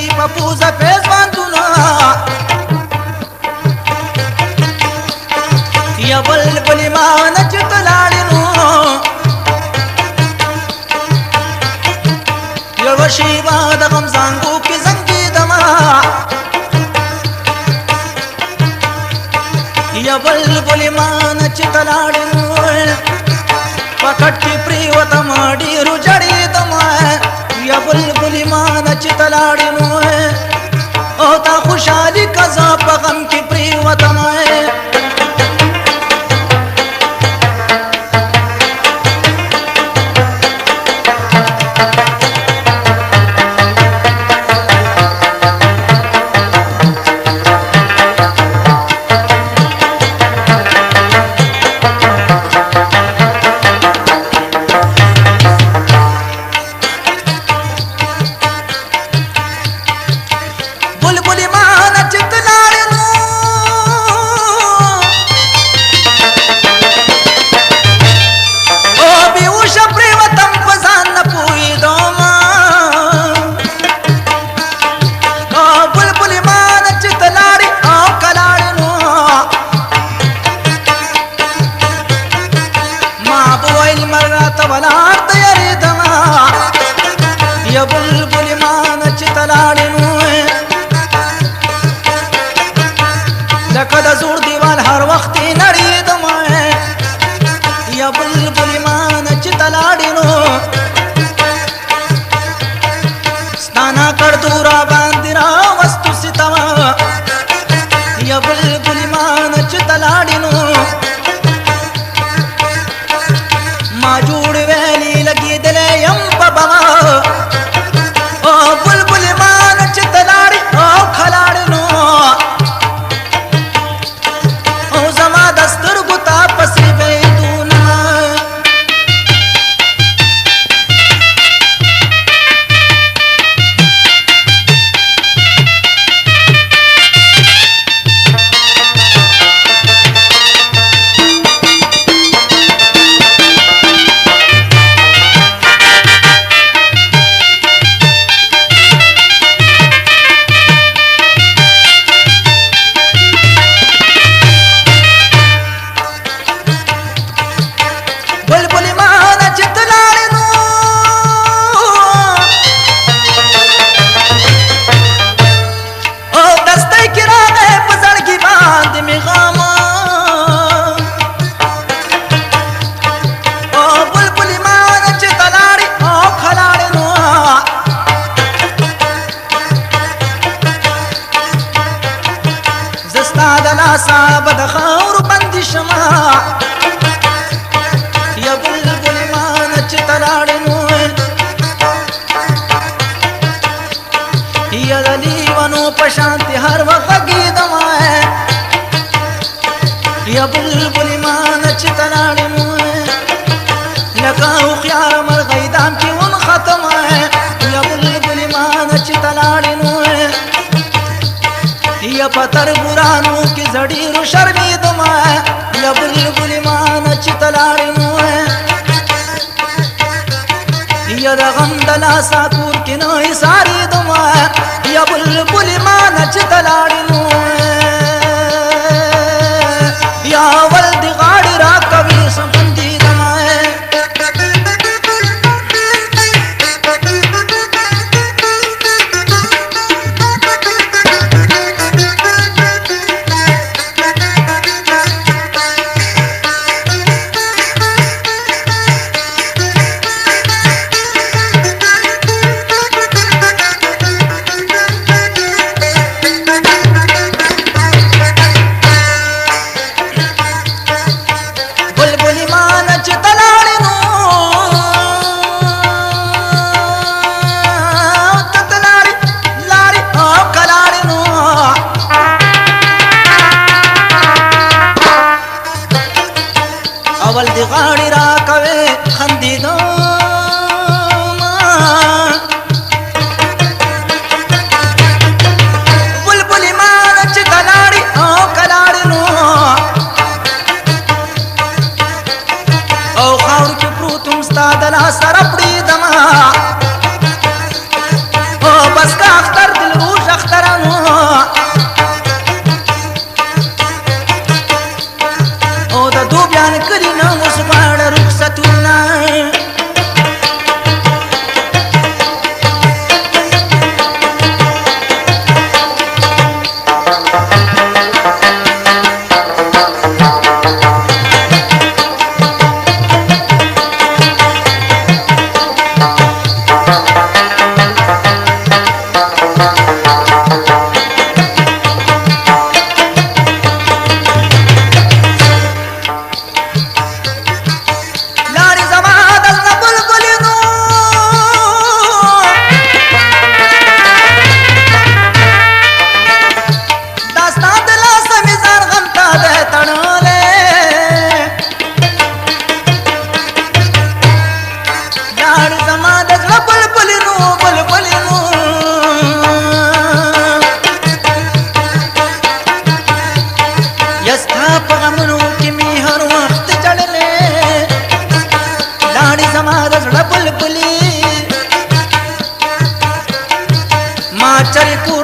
لګي په پوزه فیض باندونه یا بلبل ایمان چې تلاړې نو یوه شیبه د غم زانګو کې زنګېدمه یا بلبل ایمان چې تلاړې نو په کټ کې پرېوتم ډېرو جړېدمه یا بلبل ایمان چې تلاړې نو او تا خوشحالي که زه په غم کې پرېوتم لکه د زوړ دیوال هر وخت یې نړېدم یا بلبل ایمان چې تلاړې نو ستا ناکړدو را باندې راوستو ستم یا بلبل ایمان چې تلاړې نو ما جوړ ویلې لګېدلی یم په بما او بلبل ایمان چې تلاړې او کلاړې نو صاحب د خاور بندي شما یا بلبل ایمان چې تلاړې نو یا د لیونو په شانتې هر وخت غږېدم یا بلبل ایمان چې تلاړې نو لکه هوښیار مرغۍ دام کې ونختم یا بلبل ایمان چې تلاړې نو یا پتر ګرانو کې زړېرو شرمېدم یا بلبل ایمان چې تلاړې نو یا د غم د لاسه کور کې نه ایسارېدم یا بلبل ایمان چې تلاړې نو یا ول دې غاړې راکوي سمندېدم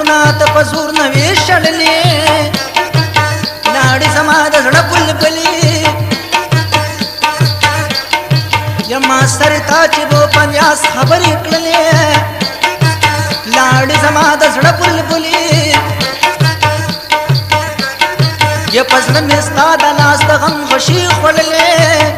زورنا ته په زور نه وې شړلې لاړې زما د زړه بلبلې یما سر تا چې بو پنیاس خبرې کړلې لاړې زما د زړه بلبلې یا پزړه مې ستا د لاس د غم خوشي خوړلې